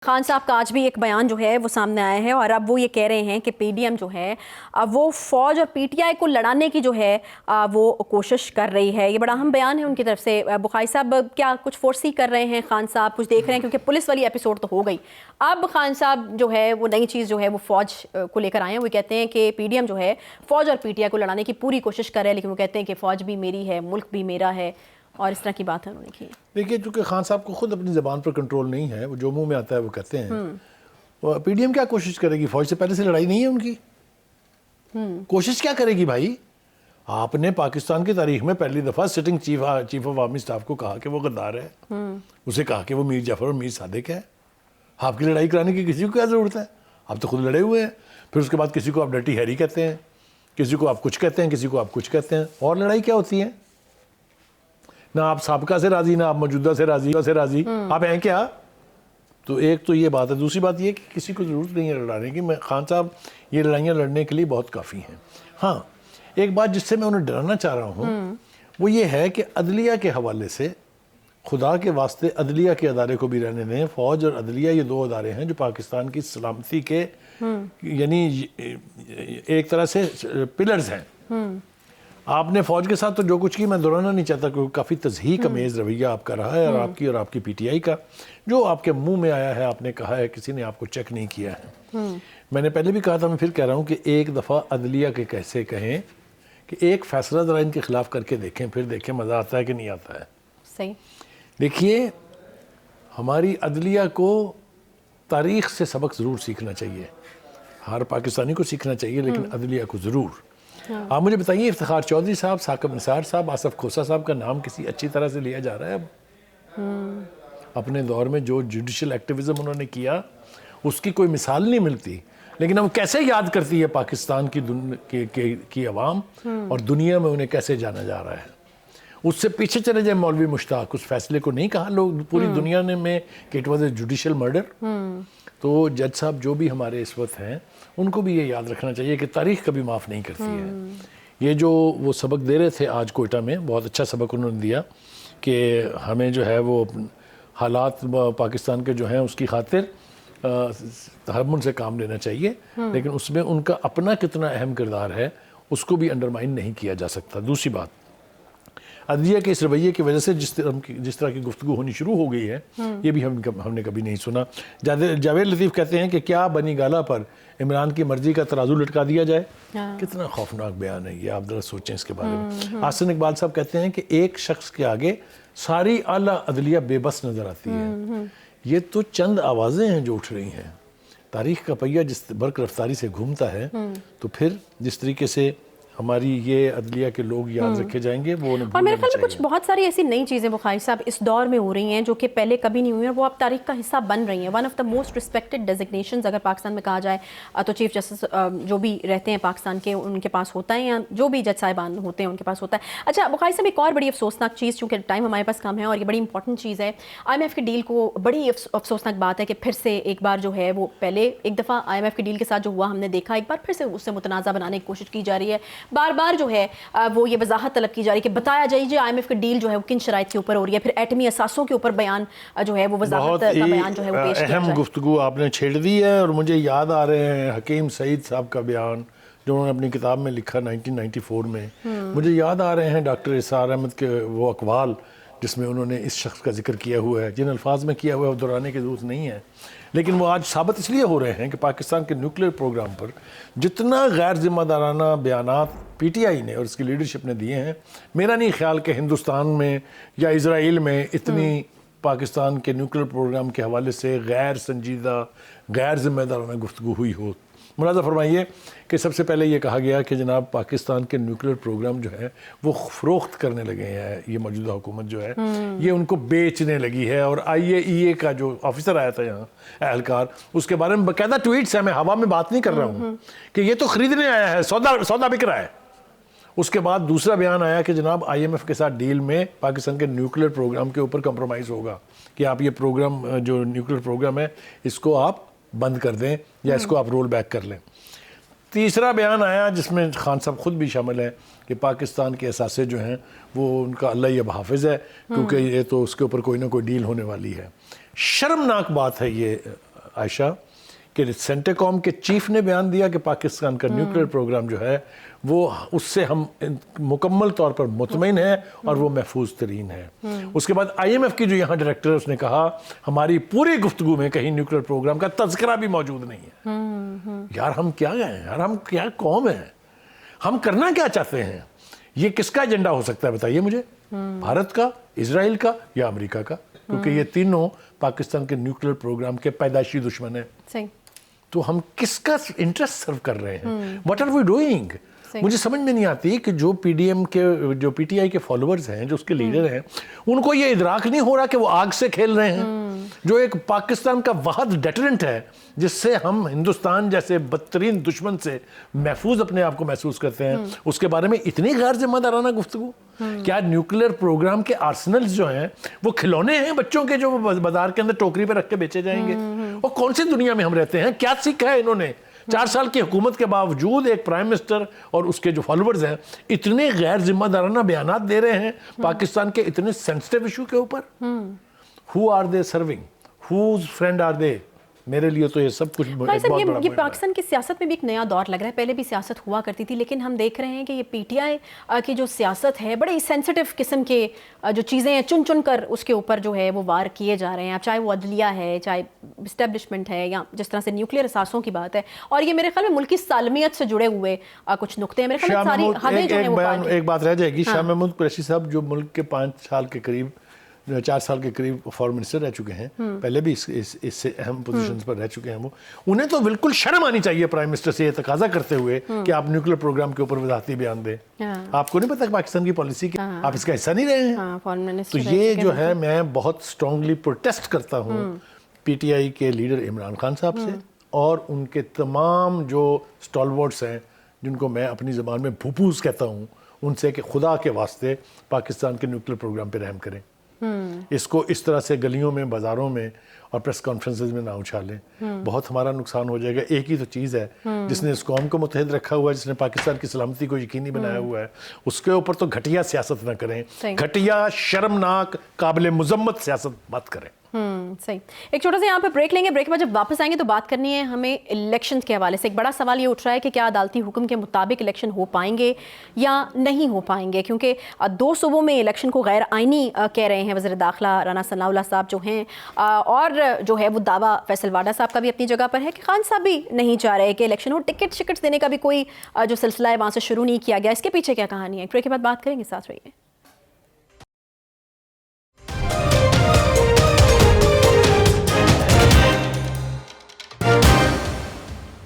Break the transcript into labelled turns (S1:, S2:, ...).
S1: خان صاحب کا آج بھی ایک بیان جو ہے وہ سامنے آیا ہے اور اب وہ یہ کہہ رہے ہیں کہ پی ڈی ایم جو ہے وہ فوج اور پی ٹی آئی کو لڑانے کی جو ہے وہ کوشش کر رہی ہے. یہ بڑا اہم بیان ہے ان کی طرف سے. بخاری صاحب کیا کچھ فورسی کر رہے ہیں؟ خان صاحب کچھ دیکھ رہے ہیں؟ کیونکہ پولیس والی ایپیسوڈ تو ہو گئی. اب خان صاحب جو ہے وہ نئی چیز جو ہے وہ فوج کو لے کر آئے ہیں. وہ کہتے ہیں کہ پی ڈی ایم جو ہے فوج اور پی ٹی آئی کو لڑانے کی پوری کوشش کر رہے ہیں، لیکن وہ کہتے ہیں کہ فوج بھی میری ہے، ملک بھی میرا ہے، اور اس طرح کی بات ہے انہوں نے کی.
S2: دیکھیے، چونکہ خان صاحب کو خود اپنی زبان پر کنٹرول نہیں ہے، وہ جو منہ میں آتا ہے وہ کہتے ہیں. پی ڈی ایم کیا کوشش کرے گی؟ فوج سے پہلے سے لڑائی نہیں ہے ان کی. کوشش کیا کرے گی بھائی؟ آپ نے پاکستان کی تاریخ میں پہلی دفعہ sitting chief of army staff کو کہا کہ وہ غدار ہے. اسے کہا کہ وہ میر جعفر اور میر صادق ہے. آپ کی لڑائی کرانے کی کسی کو کیا ضرورت ہے؟ آپ تو خود لڑے ہوئے ہیں. پھر اس کے بعد کسی کو آپ ڈرٹی ہیری کہتے ہیں، کسی کو آپ کچھ کہتے ہیں، کسی کو آپ کچھ کہتے ہیں. اور لڑائی کیا ہوتی ہے؟ نہ آپ سابقہ سے راضی، نہ آپ موجودہ سے راضی. آپ ہیں کیا؟ تو ایک تو یہ بات ہے. دوسری بات یہ کہ کسی کو ضرورت نہیں ہے لڑانے کی. خان صاحب یہ لڑائیاں لڑنے کے لیے بہت کافی ہیں. ہاں، ایک بات جس سے میں انہیں ڈرانا چاہ رہا ہوں وہ یہ ہے کہ عدلیہ کے حوالے سے خدا کے واسطے عدلیہ کے ادارے کو بھی رہنے دیں. فوج اور عدلیہ یہ دو ادارے ہیں جو پاکستان کی سلامتی کے یعنی ایک طرح سے پلرز ہیں. آپ نے فوج کے ساتھ تو جو کچھ کی، میں دہرانا نہیں چاہتا کہ کافی تضحیک امیز رویہ آپ کا رہا ہے، اور آپ کی پی ٹی آئی کا جو آپ کے منہ میں آیا ہے. آپ نے کہا ہے، کسی نے آپ کو چیک نہیں کیا ہے. میں نے پہلے بھی کہا تھا، میں پھر کہہ رہا ہوں کہ ایک دفعہ عدلیہ کے کیسے کہیں کہ ایک فیصلہ ذرا ان کے خلاف کر کے دیکھیں، پھر دیکھیں مزہ آتا ہے کہ نہیں آتا ہے.
S1: صحیح.
S2: دیکھیے، ہماری عدلیہ کو تاریخ سے سبق ضرور سیکھنا چاہیے. ہر پاکستانی کو سیکھنا چاہیے، لیکن عدلیہ کو ضرور. آپ مجھے بتائیے، افتخار چودھری صاحب، ثاقب نثار صاحب، آصف کھوسہ صاحب کا نام کسی اچھی طرح سے لیا جا رہا ہے اب؟ اپنے دور میں جو جوڈیشل ایکٹیویزم انہوں نے کیا اس کی کوئی مثال نہیں ملتی. لیکن ہم کیسے یاد کرتی ہے پاکستان کی عوام، اور دنیا میں انہیں کیسے جانا جا رہا ہے. اس سے پیچھے چلے جائیں مولوی مشتاق، اس فیصلے کو نہیں کہا لوگ پوری دنیا نے میں کہ it was a judicial murder. تو جج صاحب جو بھی ہمارے اس وقت ہیں ان کو بھی یہ یاد رکھنا چاہیے کہ تاریخ کبھی معاف نہیں کرتی ہے. یہ جو وہ سبق دے رہے تھے آج کوئٹہ میں، بہت اچھا سبق انہوں نے دیا کہ ہمیں جو ہے وہ حالات پاکستان کے جو ہیں اس کی خاطر تحمل سے کام لینا چاہیے، لیکن اس میں ان کا اپنا کتنا اہم کردار ہے اس کو بھی انڈرمائن نہیں کیا جا سکتا. دوسری بات، عدلیہ کے اس رویے کی وجہ سے جس طرح کی گفتگو ہونی شروع ہو گئی ہے، یہ بھی ہم نے کبھی نہیں سنا. جاوید لطیف کہتے ہیں کہ کیا بنی گالہ پر عمران کی مرضی کا ترازو لٹکا دیا جائے. کتنا خوفناک بیان ہے یہ، آپ ذرا سوچیں اس کے بارے میں. حسن اقبال صاحب کہتے ہیں کہ ایک شخص کے آگے ساری اعلیٰ عدلیہ بے بس نظر آتی ہے. یہ تو چند آوازیں ہیں جو اٹھ رہی ہیں. تاریخ کا پہیہ جس برق رفتاری سے گھومتا ہے، تو پھر جس طریقے سے ہماری یہ عدلیہ کے لوگ یاد رکھے جائیں گے وہ
S1: اور میرے خیال میں کچھ بہت ساری ایسی نئی چیزیں بخاری صاحب اس دور میں ہو رہی ہیں جو کہ پہلے کبھی نہیں ہوئی ہیں، وہ اب تاریخ کا حصہ بن رہی ہیں. One of the most respected designations اگر پاکستان میں کہا جائے تو چیف جسٹس جو بھی رہتے ہیں پاکستان کے ان کے پاس ہوتا ہے، یا جو بھی جج صاحبان ہوتے ہیں ان کے پاس ہوتا ہے. اچھا بخاری صاحب، ایک اور بڑی افسوسناک چیز، چونکہ ٹائم ہمارے پاس کم ہے اور یہ بڑی امپورٹنٹ چیز ہے، آئی ایم ایف کے ڈیل کو بڑی افسوسناک بات ہے کہ پھر سے ایک بار جو ہے وہ پہلے ایک دفعہ آئی ایم ایف کے ڈیل کے ساتھ جو ہوا ہم نے دیکھا، ایک بار پھر سے اس سے متنازع بنانے کی کوشش کی جا رہی ہے. بار بار جو ہے وہ یہ وضاحت طلب کی جا رہی ہے کہ بتایا جائے آئی ایم ایف کا ڈیل جو ہے وہ کن شرائط کے اوپر ہو رہی ہے. پھر ایٹمی اثاثوں کے اوپر بیان جو ہے وہ وضاحت کا بیان جو ہے وہ پیش کیا جائے.
S2: اہم گفتگو آپ نے چھیڑ دی ہے، اور مجھے یاد آ رہے ہیں حکیم سعید صاحب کا بیان جو انہوں نے اپنی کتاب میں لکھا 1994 میں. مجھے یاد آ رہے ہیں ڈاکٹر اسرار احمد کے وہ اقوال جس میں انہوں نے اس شخص کا ذکر کیا ہوا ہے. جن الفاظ میں کیا ہوا ہے وہ دہرانے کی ضرورت نہیں ہے، لیکن وہ آج ثابت اس لیے ہو رہے ہیں کہ پاکستان کے نیوکلیر پروگرام پر جتنا غیر ذمہ دارانہ بیانات پی ٹی آئی نے اور اس کی لیڈرشپ نے دیے ہیں، میرا نہیں خیال کہ ہندوستان میں یا اسرائیل میں اتنی پاکستان کے نیوکلیر پروگرام کے حوالے سے غیر سنجیدہ، غیر ذمہ دارانہ گفتگو ہوئی ہو. ملاحظہ فرمائیے کہ سب سے پہلے یہ کہا گیا کہ جناب پاکستان کے نیوکلیر پروگرام جو ہے وہ فروخت کرنے لگے ہیں، یہ موجودہ حکومت جو ہے یہ ان کو بیچنے لگی ہے. اور آئی اے ای اے کا جو آفیسر آیا تھا یہاں اہلکار، اس کے بارے میں باقاعدہ ٹویٹس ہیں، میں ہوا میں بات نہیں کر رہا ہوں، کہ یہ تو خریدنے آیا ہے، سودا بک رہا ہے. اس کے بعد دوسرا بیان آیا کہ جناب آئی ایم ایف کے ساتھ ڈیل میں پاکستان کے نیوکلیر پروگرام کے اوپر کمپرومائز ہوگا کہ آپ یہ پروگرام جو نیوکلیر پروگرام ہے اس کو آپ بند کر دیں یا اس کو آپ رول بیک کر لیں. تیسرا بیان آیا جس میں خان صاحب خود بھی شامل ہیں کہ پاکستان کے اثاثے جو ہیں وہ ان کا اللہ ہی اب حافظ ہے، کیونکہ یہ تو اس کے اوپر کوئی نہ کوئی ڈیل ہونے والی ہے. شرمناک بات ہے یہ عائشہ کہ سینٹیکام کے چیف نے بیان دیا کہ پاکستان کا نیوکلیئر پروگرام جو ہے وہ اس سے ہم مکمل طور پر مطمئن ہیں اور وہ محفوظ ترین ہے. اس کے بعد IMF کی جو یہاں ڈائریکٹر ہے اس نے کہا ہماری پوری گفتگو میں کہیں نیوکلیئر پروگرام کا تذکرہ بھی موجود نہیں ہے. یار ہم کیا گئے ہیں یار, ہم کیا قوم ہیں, ہم کرنا کیا چاہتے ہیں؟ یہ کس کا ایجنڈا ہو سکتا ہے بتائیے مجھے, بھارت کا, اسرائیل کا یا امریکہ کا؟ کیونکہ یہ تینوں پاکستان کے نیوکلیئر پروگرام کے پیدائشی دشمن ہیں.
S1: صحیح.
S2: تو ہم کس کا انٹرسٹ سرو کر رہے ہیں؟ What are we doing? مجھے سمجھ میں نہیں آتی کہ جو PDM کے جو PTI کے فالوورز ہیں, جو اس کے لیڈر ہیں, ان کو یہ ادراک نہیں ہو رہا کہ وہ آگ سے کھیل رہے ہیں. جو ایک پاکستان کا واحد ڈیٹرنٹ ہے جس سے ہم ہندوستان جیسے بدترین دشمن سے محفوظ اپنے آپ کو محسوس کرتے ہیں, اس کے بارے میں اتنی غیر ذمہ دارانہ گفتگو. کیا نیوکلیئر پروگرام کے آرسنلز جو ہیں وہ کھلونے ہیں بچوں کے جو بازار کے اندر ٹوکری پہ رکھ کے بیچے جائیں گے؟ اور کون سی دنیا میں ہم رہتے ہیں؟ کیا سیکھا ہے انہوں نے 4 سال کی حکومت کے باوجود؟ ایک پرائم منسٹر اور اس کے جو فالوورز ہیں اتنے غیر ذمہ دارانہ بیانات دے رہے ہیں پاکستان کے اتنے سینسٹیو ایشو کے اوپر. Who are they serving? Whose friend are they? میرے لیے تو یہ سب کچھ
S1: یہ پاکستان کی سیاست میں بھی ایک نیا دور لگ رہا ہے. پہلے بھی سیاست ہوا کرتی تھی, لیکن ہم دیکھ رہے ہیں کہ یہ PTI کی جو سیاست ہے بڑے سینسٹیو قسم کے جو چیزیں ہیں چن چن کر اس کے اوپر جو ہے وہ وار کیے جا رہے ہیں. اب چاہے وہ عدلیہ ہے, چاہے اسٹیبلشمنٹ ہے, یا جس طرح سے نیوکلیئر اثاثوں کی بات ہے. اور یہ میرے خیال میں ملک کی سالمیت سے جڑے ہوئے کچھ نقطے ہیں. میرے خیال میں ساری حدیں جو ہیں وہ
S2: ایک بات رہ جائے گی. شاہ محمود قریشی صاحب جو ملک کے 5 سال کے قریب 4 سال کے قریب فارن منسٹر رہ چکے ہیں, پہلے بھی اس سے اہم پوزیشنز پر رہ چکے ہیں, وہ انہیں تو بالکل شرم آنی چاہیے پرائم منسٹر سے یہ تقاضا کرتے ہوئے کہ آپ نیوکلیئر پروگرام کے اوپر وضاحتی بیان دیں. آپ کو نہیں پتا پاکستان کی پالیسی کی, آپ اس کا حصہ نہیں رہے ہیں. تو یہ جو ہے میں بہت اسٹرانگلی پروٹیسٹ کرتا ہوں PTI کے لیڈر عمران خان صاحب سے اور ان کے تمام جو اسٹالورٹس ہیں جن کو میں اپنی زبان میں بھوپوز کہتا ہوں, ان سے کہ خدا کے واسطے پاکستان کے نیوکلیئر پروگرام پہ رحم کریں. اس کو اس طرح سے گلیوں میں, بازاروں میں اور پریس کانفرنسز میں نہ اچھالیں. بہت ہمارا نقصان ہو جائے گا. ایک ہی تو چیز ہے جس نے اس قوم کو متحد رکھا ہوا ہے, جس نے پاکستان کی سلامتی کو یقینی بنایا ہوا ہے, اس کے اوپر تو گھٹیا سیاست نہ کریں. گھٹیا, شرمناک, قابل مذمت سیاست مت کریں.
S1: صحیح. ایک چھوٹا سا یہاں پہ بریک لیں گے. بریک کے بعد جب واپس آئیں گے تو بات کرنی ہے ہمیں الیکشن کے حوالے سے. ایک بڑا سوال یہ اٹھ رہا ہے کہ کیا عدالتی حکم کے مطابق الیکشن ہو پائیں گے یا نہیں ہو پائیں گے, کیونکہ 2 صوبوں میں الیکشن کو غیر آئینی کہہ رہے ہیں وزیر داخلہ رانا ثناء اللہ صاحب جو ہیں, اور جو ہے وہ دعویٰ فیصل واڈا صاحب کا بھی اپنی جگہ پر ہے کہ خان صاحب بھی نہیں چاہ رہے کہ الیکشن ہو. ٹکٹ دینے کا بھی کوئی جو سلسلہ ہے وہاں سے شروع نہیں کیا گیا. اس کے پیچھے کیا کہانی ہے؟ بریک کے بعد بات کریں گے, ساتھ رہیے.